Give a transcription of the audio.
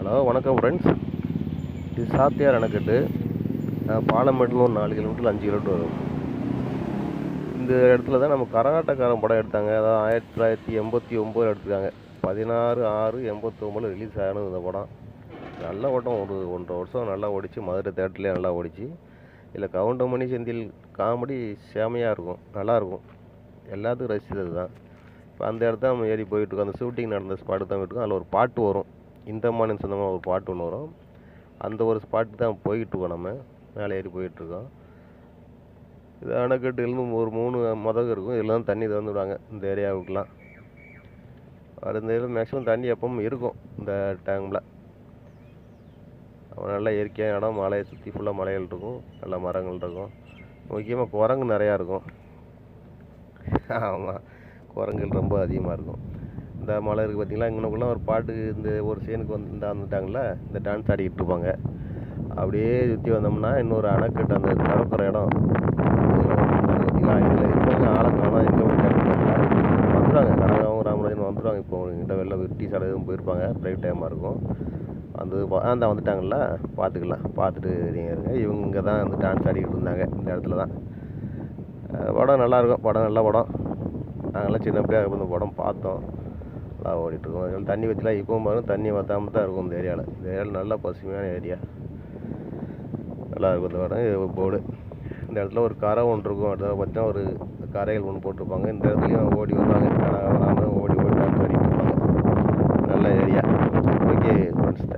Hello வணக்கம் friends. இது சாத்தியார் அணைக்கட்டு. பாலமேட்டில் ஒரு 4 கிலோமீட்டர் 5 கிலோமீட்டர் வரும். இந்த இடத்துல தான் நம்ம கரகாட்டக்காரன் படம் எடுத்தாங்க. அதாவது 1989 எடுத்துருக்காங்க. 16/6/89 ரிலீஸ் ஆனது இந்த படம். நல்ல ஓட்டம், ஒரு 1.5 வருஷம் நல்லா ஓடிச்சு. மதுரை தேட்டர்லேயே நல்லா ஓடிச்சு. இதில் கவுண்டமணி செந்தில் காமெடி செமையாக இருக்கும், நல்லாயிருக்கும், எல்லாத்துக்கும் ரசித்தது தான். இப்போ அந்த இடத்த நம்ம ஏறி போயிட்டுருக்கோம். அந்த ஷூட்டிங் நடந்த ஸ்பாட்டு தான் போயிட்டுருக்கோம். அதில் ஒரு பாட்டு வரும், இந்த மாநிலம் சொந்தமாக ஒரு பாட்டு ஒன்று வரும். அந்த ஒரு ஸ்பாட்டு தான் போயிட்டுருக்கோம். நம்ம மேலே ஏறி போயிட்டுருக்கோம். இது அணைக்கட்டுலேருந்து ஒரு 3 மதகு இருக்கும். இதில் தான் தண்ணி திறந்து விடுவாங்க இந்த ஏரியாவுக்குலாம். இந்த ஏரியா மேக்ஸிமம் தண்ணி எப்பவும் இருக்கும் இந்த டைமில். நல்லா இயற்கையான இடம், மலையை சுற்றி ஃபுல்லாக மலைகள் இருக்கும், நல்ல மரங்கள் இருக்கும். முக்கியமாக குரங்கு நிறையா இருக்கும். ஆமாம், குரங்குகள் ரொம்ப அதிகமாக இருக்கும். இந்த மலை இருக்குது பார்த்தீங்களா, இங்கனக்குள்ளே ஒரு பாட்டு இந்த ஒரு சீனுக்கு வந்துட்டாங்கள, இந்த டான்ஸ் ஆடிக்கிட்டு இருப்பாங்க. அப்படியே சுற்றி வந்தோம்னா இன்னொரு அணைக்கட்டு, அந்த திறக்கிற இடம் பார்த்தீங்களா. இதில் இருக்கவங்க ஆளை காணா எங்கே வந்துடுவாங்க. கனகாவும் ராமராஜன் வந்துடுவாங்க. இப்போ எங்கிட்ட வெளில டீ சாலை எதுவும் போயிருப்பாங்க, ப்ரைவேட் டைமாக இருக்கும். அந்த வந்துட்டாங்கல்ல, பார்த்துக்கலாம். பார்த்துட்டு நீங்கள் இருங்க. இவங்க தான் வந்து டான்ஸ் ஆடிக்கிட்டு இருந்தாங்க இந்த இடத்துல தான். படம் நல்லாயிருக்கும், படம் நல்ல படம். நாங்கள்லாம் சின்ன பிள்ளையாக இந்த படம் பார்த்தோம். நல்லா ஓடிட்டுருக்கோம். தண்ணி வச்சுலாம் இப்போவும் பாருங்கள், தண்ணி வற்றாமல் தான் இருக்கும் இந்த ஏரியாவில். இந்த ஏரியாவில் நல்லா பசுமையான ஏரியா, நல்லா இருக்கும் இந்த இடம். போர்டு இந்த இடத்துல ஒரு கரை ஒன்று இருக்கும். அடுத்த பார்த்தீங்கன்னா ஒரு கரைகள் ஒன்று போட்டிருப்பாங்க. இந்த இடத்துலையும் ஓடி வருவாங்க, ஓடி டான்ஸ் ஆடிட்டு இருப்பாங்க. நல்ல ஏரியா. Okay friends.